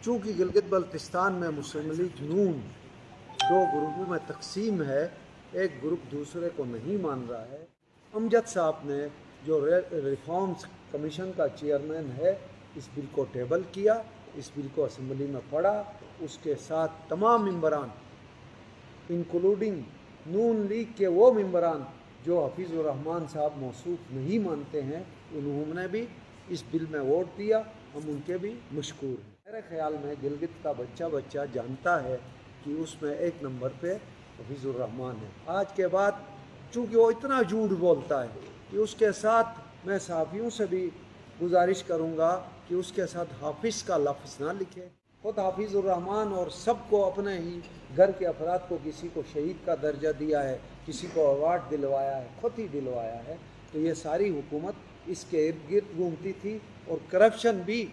چونکہ گلگت بلتستان میں مسلم لیگ نون دو گروپوں میں تقسیم ہے، ایک گروپ دوسرے کو نہیں مان رہا ہے۔ امجد صاحب نے جو ریفارمز کمیشن کا چیئرمین ہے، اس بل کو ٹیبل کیا، اس بل کو اسمبلی میں پڑھا، اس کے ساتھ تمام ممبران انکلوڈنگ نون لیگ کے وہ ممبران جو حفیظ الرحمان صاحب موصوف نہیں مانتے ہیں، انہوں نے بھی اس بل میں ووٹ دیا، ہم ان کے بھی مشکور ہیں۔ میرے خیال میں گلگت کا بچہ جانتا ہے کہ اس میں ایک نمبر پہ حفیظ الرحمان ہے۔ آج کے بعد چونکہ وہ اتنا جھوٹ بولتا ہے کہ اس کے ساتھ میں صحافیوں سے بھی گزارش کروں گا کہ اس کے ساتھ حافظ کا لفظ نہ لکھے۔ خود حافظ الرحمان اور سب کو اپنے ہی گھر کے افراد کو کسی کو شہید کا درجہ دیا ہے، کسی کو ایوارڈ دلوایا ہے، خود ہی دلوایا ہے، تو یہ ساری حکومت اس کے ارد گرد گھومتی تھی اور کرپشن بھی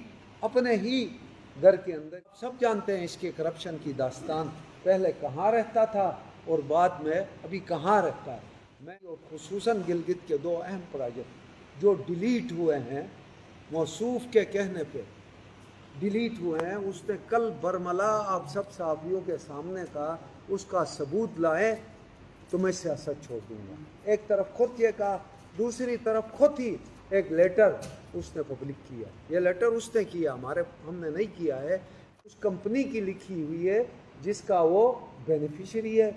اپنے ہی گھر کے اندر۔ سب جانتے ہیں اس کے کرپشن کی داستان، پہلے کہاں رہتا تھا اور بعد میں ابھی کہاں رہتا ہے۔ میں خصوصاً گلگت کے دو اہم پروجیکٹ جو ڈیلیٹ ہوئے ہیں، موصوف کے کہنے پہ ڈیلیٹ ہوئے ہیں، اس نے کل برملا آپ سب صحافیوں کے سامنے کہا اس کا ثبوت لائیں تو میں سیاست چھوڑ دوں گا۔ ایک طرف خود یہ کہا، دوسری طرف خود ہی ایک لیٹر اس نے پبلک کیا۔ یہ لیٹر اس نے کیا، ہم نے نہیں کیا ہے، اس کمپنی کی لکھی ہوئی ہے جس کا وہ بینیفیشری ہے،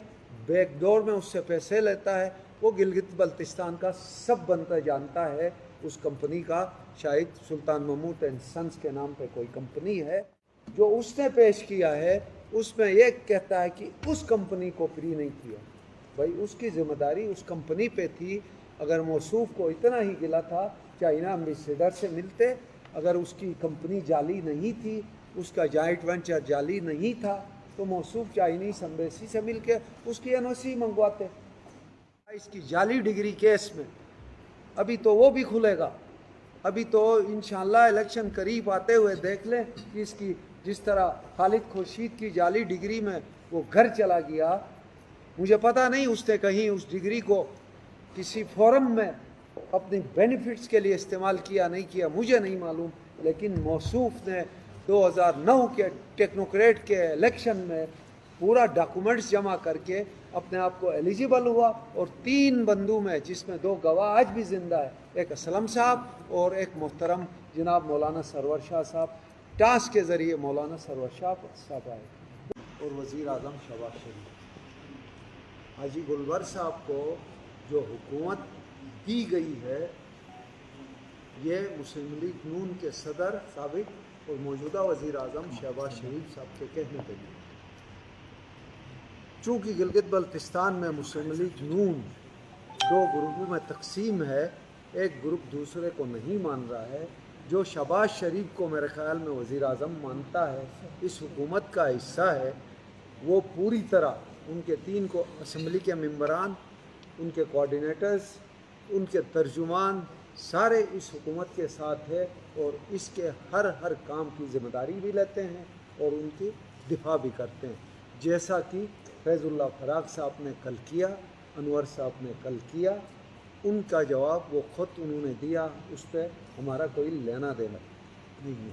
بیک ڈور میں اس سے پیسے لیتا ہے۔ وہ گلگت بلتستان کا سب بندہ جانتا ہے، اس کمپنی کا شاید سلطان محمود اینڈ سنس کے نام پہ کوئی کمپنی ہے۔ جو اس نے پیش کیا ہے اس میں یہ کہتا ہے کہ اس کمپنی کو فری نہیں کیا۔ بھائی اس کی ذمہ داری اس کمپنی پہ تھی۔ اگر موصوف کو اتنا ہی گلا تھا چائنا امبیسیڈر سے ملتے، اگر اس کی کمپنی جعلی نہیں تھی، اس کا جوائنٹ وینچر جعلی نہیں تھا، تو موصوف چائنیز امبیسی سے مل کے اس کی این او سی منگواتے۔ اس کی جعلی ڈگری کیس میں ابھی تو وہ بھی کھلے گا، ابھی تو انشاءاللہ الیکشن قریب آتے ہوئے دیکھ لیں کہ اس کی جس طرح خالد خورشید کی جعلی ڈگری میں وہ گھر چلا گیا۔ مجھے پتہ نہیں اس نے کہیں اس ڈگری کو کسی فورم میں اپنی بینیفٹس کے لیے استعمال کیا نہیں کیا، مجھے نہیں معلوم، لیکن موصوف نے 2009 کے ٹیکنوکریٹ کے الیکشن میں پورا ڈاکومنٹس جمع کر کے اپنے آپ کو ایلیجیبل ہوا، اور 3 بندوں میں جس میں 2 گواہ آج بھی زندہ ہے، ایک اسلم صاحب اور ایک محترم جناب مولانا سرور شاہ صاحب، ٹاسک کے ذریعے مولانا سرور شاہ صاحب آئے، اور وزیر اعظم شہباز شریف۔ حاجی گلبر صاحب کو جو حکومت دی گئی ہے، یہ مسلم لیگ نون کے صدر سابق اور موجودہ وزیر اعظم شہباز شریف صاحب کے کہنے پہ دی۔ چونکہ گلگت بلتستان میں مسلم لیگ نون دو گروپوں میں تقسیم ہے، ایک گروپ دوسرے کو نہیں مان رہا ہے۔ جو شہباز شریف کو میرے خیال میں وزیر اعظم مانتا ہے، اس حکومت کا حصہ ہے، وہ پوری طرح ان کے 3 کو اسمبلی کے ممبران، ان کے کوارڈینیٹرز، ان کے ترجمان سارے اس حکومت کے ساتھ ہے، اور اس کے ہر کام کی ذمہ داری بھی لیتے ہیں اور ان کی دفاع بھی کرتے ہیں، جیسا کہ فیض اللہ فراق صاحب نے کل کیا، انور صاحب نے کل کیا۔ ان کا جواب وہ خود انہوں نے دیا، اس پہ ہمارا کوئی لینا دینا نہیں ہے۔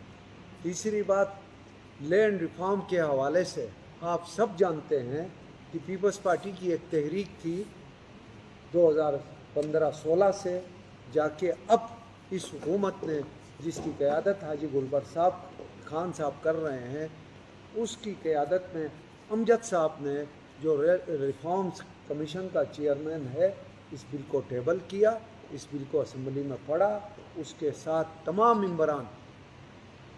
تیسری بات، لینڈ ریفارم کے حوالے سے آپ سب جانتے ہیں کہ پیپلز پارٹی کی ایک تحریک تھی 2015-16 سے جا کے اب اس حکومت نے، جس کی قیادت حاجی گلبر صاحب خان صاحب کر رہے ہیں، اس کی قیادت میں امجد صاحب نے جو ریفارمز کمیشن کا چیئرمین ہے، اس بل کو ٹیبل کیا، اس بل کو اسمبلی میں پڑھا، اس کے ساتھ تمام ممبران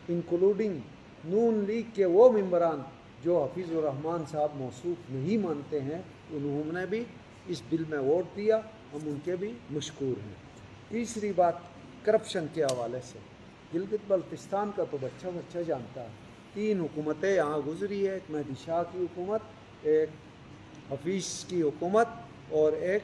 انکلوڈنگ نون لیگ کے وہ ممبران جو حفیظ الرحمان صاحب موصوف نہیں مانتے ہیں، انہوں نے بھی اس بل میں ووٹ دیا، ہم ان کے بھی مشکور ہیں۔ تیسری بات، کرپشن کے حوالے سے گلگت بلتستان کا تو بچہ جانتا ہے، 3 حکومتیں یہاں گزری ہے، ایک مہدی شاہ کی حکومت، ایک حفیظ کی حکومت، اور ایک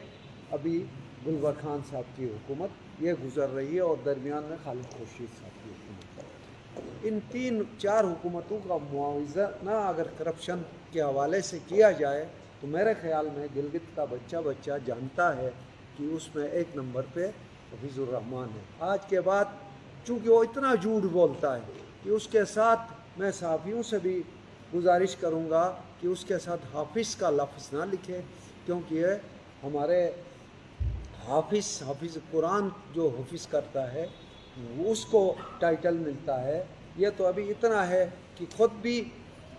ابھی گلبر خان صاحب کی حکومت، یہ گزر رہی ہے، اور درمیان میں خالد خورشید صاحب کی حکومت۔ ان 3-4 حکومتوں کا موازنہ اگر کرپشن کے حوالے سے کیا جائے تو میرے خیال میں گلگت کا بچہ جانتا ہے کہ اس میں ایک نمبر پہ حفیظ الرحمان ہے۔ آج کے بعد چونکہ وہ اتنا جھوٹ بولتا ہے کہ اس کے ساتھ میں صحافیوں سے بھی گزارش کروں گا کہ اس کے ساتھ حافظ کا لفظ نہ لکھے، کیونکہ یہ ہمارے حافظ قرآن جو حفظ کرتا ہے اس کو ٹائٹل ملتا ہے۔ یہ تو ابھی اتنا ہے کہ خود بھی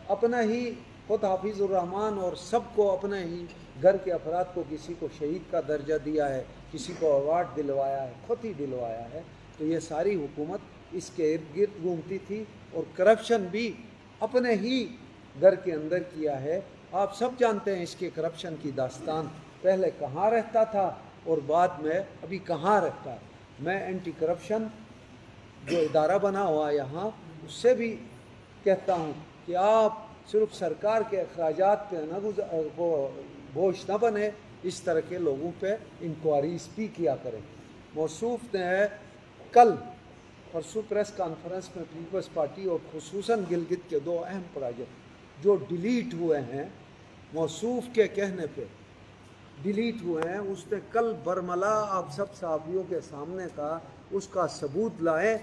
اپنا ہی خود حافظ الرحمن اور سب کو اپنے ہی گھر کے افراد کو کسی کو شہید کا درجہ دیا ہے، کسی کو ایوارڈ دلوایا ہے، خود ہی دلوایا ہے۔ تو یہ ساری حکومت اس کے ارد گرد گھومتی تھی اور کرپشن بھی اپنے ہی گھر کے اندر کیا ہے۔ آپ سب جانتے ہیں اس کے کرپشن کی داستان، پہلے کہاں رہتا تھا اور بعد میں ابھی کہاں رہتا ہے۔ میں اینٹی کرپشن جو ادارہ بنا ہوا یہاں اس سے بھی کہتا ہوں کہ آپ صرف سرکار کے اخراجات پہ بوجھ نہ بنے، اس طرح کے لوگوں پہ انکوائریز بھی کیا کریں۔ موصوف نے کل پرسوں پریس کانفرنس میں پیپلز پارٹی اور خصوصاً گلگت کے 2 اہم پروجیکٹ جو ڈیلیٹ ہوئے ہیں، موصوف کے کہنے پہ ڈیلیٹ ہوئے ہیں، اس نے کل برملا آپ سب صحافیوں کے سامنے کہا اس کا ثبوت لائیں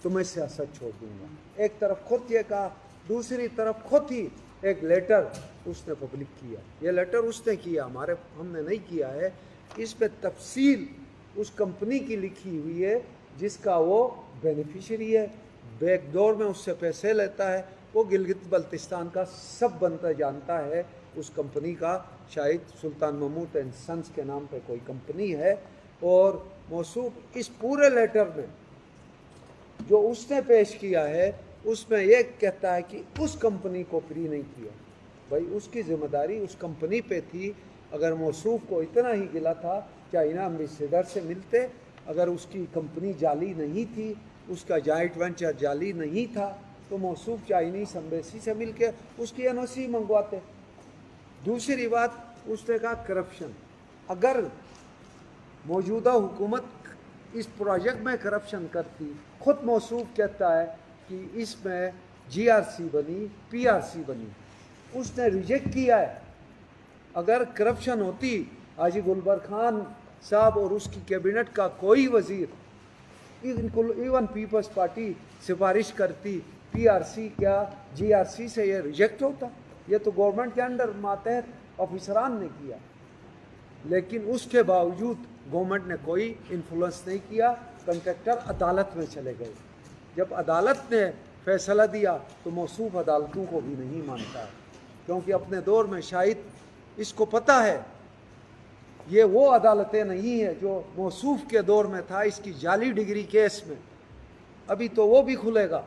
تو میں سیاست چھوڑ دوں گا۔ ایک طرف خود یہ کہا، دوسری طرف خود ہی ایک لیٹر اس نے پبلک کیا۔ یہ لیٹر اس نے کیا، ہم نے نہیں کیا ہے۔ اس پہ تفصیل اس کمپنی کی لکھی ہوئی ہے جس کا وہ بینیفیشری ہے، بیک ڈور میں اس سے پیسے لیتا ہے۔ وہ گلگت بلتستان کا سب بندہ جانتا ہے اس کمپنی کا، شاید سلطان محمود اینڈ سنس کے نام پہ کوئی کمپنی ہے۔ اور موصوف اس پورے لیٹر میں جو اس نے پیش کیا ہے اس میں یہ کہتا ہے کہ اس کمپنی کو فری نہیں کیا۔ بھائی اس کی ذمہ داری اس کمپنی پہ تھی۔ اگر موصوف کو اتنا ہی گلا تھا چائنا امبیسیڈر سے ملتے، اگر اس کی کمپنی جعلی نہیں تھی، اس کا جوائنٹ وینچر جعلی نہیں تھا تو موصوف چائنیز امبیسی سے مل کے اس کی این او سی منگواتے۔ دوسری بات اس نے کہا کرپشن، اگر موجودہ حکومت اس پروجیکٹ میں کرپشن کرتی، خود موصوف کہتا ہے کہ اس میں جی آر سی بنی، پی آر سی بنی، اس نے ریجیکٹ کیا ہے۔ اگر کرپشن ہوتی، حاجی گلبر خان صاحب اور اس کی کیبنٹ کا کوئی وزیر، ایون پیپلز پارٹی سفارش کرتی پی آر سی کیا جی آر سی سے، یہ ریجیکٹ ہوتا۔ یہ تو گورنمنٹ کے انڈر ماتحت آفیسران نے کیا، لیکن اس کے باوجود گورنمنٹ نے کوئی انفلوئنس نہیں کیا۔ کنٹریکٹر عدالت میں چلے گئے، جب عدالت نے فیصلہ دیا تو موصوف عدالتوں کو بھی نہیں مانتا ہے، کیونکہ اپنے دور میں شاید اس کو پتہ ہے یہ وہ عدالتیں نہیں ہیں جو موصوف کے دور میں تھا اس کی جعلی ڈگری کیس میں۔ ابھی تو وہ بھی کھلے گا،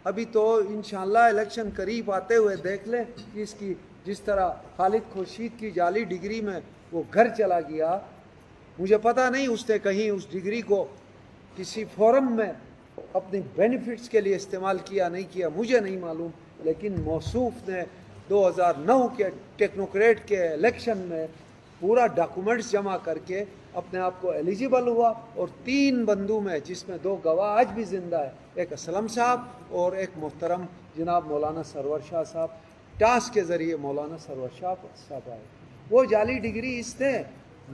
ابھی تو انشاءاللہ الیکشن قریب آتے ہوئے دیکھ لیں کہ اس کی جس طرح خالد خورشید کی جعلی ڈگری میں وہ گھر چلا گیا، مجھے پتہ نہیں اس نے کہیں اس ڈگری کو کسی فورم میں اپنی بینیفٹس کے لیے استعمال کیا نہیں کیا، مجھے نہیں معلوم، لیکن موصوف نے 2009 کے ٹیکنوکریٹ کے الیکشن میں پورا ڈاکومنٹس جمع کر کے اپنے آپ کو ایلیجیبل ہوا، اور 3 بندوں میں جس میں 2 گواہ آج بھی زندہ ہے، ایک اسلم صاحب اور ایک محترم جناب مولانا سرور شاہ صاحب، ٹاسک کے ذریعے مولانا سرور شاہ صاحب آئے۔ وہ جعلی ڈگری اس نے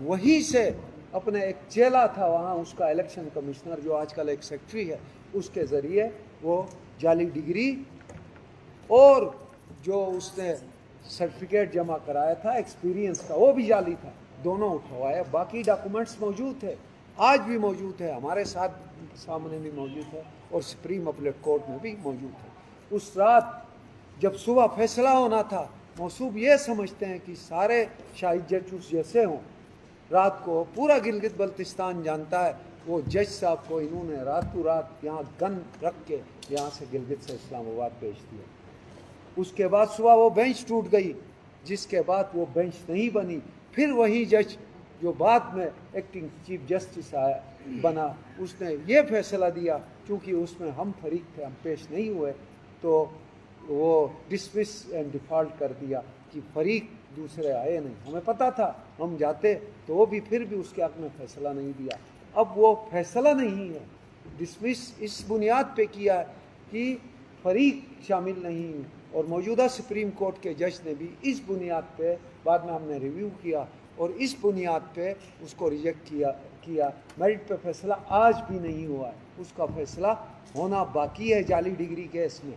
وہیں سے اپنے ایک چیلا تھا وہاں اس کا الیکشن کمشنر جو آج کل ایک سیکٹری ہے، اس کے ذریعے وہ جعلی ڈگری اور جو اس نے سرٹیفکیٹ جمع کرایا تھا ایکسپیرینس کا وہ بھی جعلی تھا، دونوں اٹھوائے۔ باقی ڈاکومنٹس موجود ہے، آج بھی موجود ہے، ہمارے ساتھ سامنے بھی موجود ہے اور سپریم اپیلیٹ کورٹ میں بھی موجود ہے۔ اس رات جب صبح فیصلہ ہونا تھا، موصوف یہ سمجھتے ہیں کہ سارے شاہد جج اس جیسے ہوں، رات کو پورا گلگت بلتستان جانتا ہے وہ جج صاحب کو انہوں نے راتوں رات یہاں گن رکھ کے یہاں سے گلگت سے اسلام آباد بھیج دیا۔ اس کے بعد صبح وہ بینچ ٹوٹ گئی، جس کے بعد وہ بینچ نہیں بنی۔ پھر وہی جج جو بعد میں ایکٹنگ چیف جسٹس بنا، اس نے یہ فیصلہ دیا چونکہ اس میں ہم فریق تھے، ہم پیش نہیں ہوئے، تو وہ ڈسمس اینڈ ڈیفالٹ کر دیا کہ فریق دوسرے آئے نہیں، ہمیں پتہ تھا ہم جاتے تو وہ بھی پھر بھی اس کے حق میں فیصلہ نہیں دیا۔ اب وہ فیصلہ نہیں ہے، ڈسمس اس بنیاد پہ کیا ہے کہ فریق شامل نہیں، اور موجودہ سپریم کورٹ کے جج نے بھی اس بنیاد پہ بعد میں ہم نے ریویو کیا اور اس بنیاد پہ اس کو ریجیکٹ کیا۔ میرٹ پہ فیصلہ آج بھی نہیں ہوا ہے، اس کا فیصلہ ہونا باقی ہے جعلی ڈگری کیس میں۔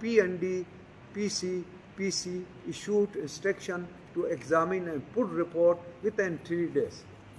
P&D PC issued instruction to examine and put report within 3 days।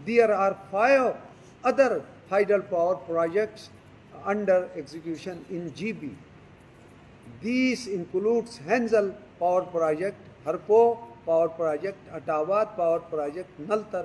There are 5 other hydel power projects under execution in GB. These includes Henzal Power Project, Harpo Power Project, Atawad Power Project, Naltar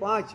5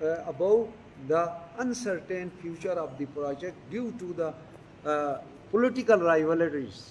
above the uncertain future of the project due to the political rivalries।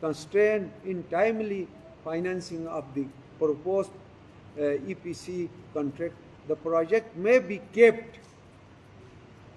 constraint in timely financing of the proposed EPC contract, the project may be kept,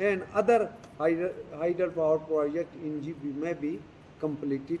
and other hydel power project in GB may be completed,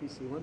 PC1,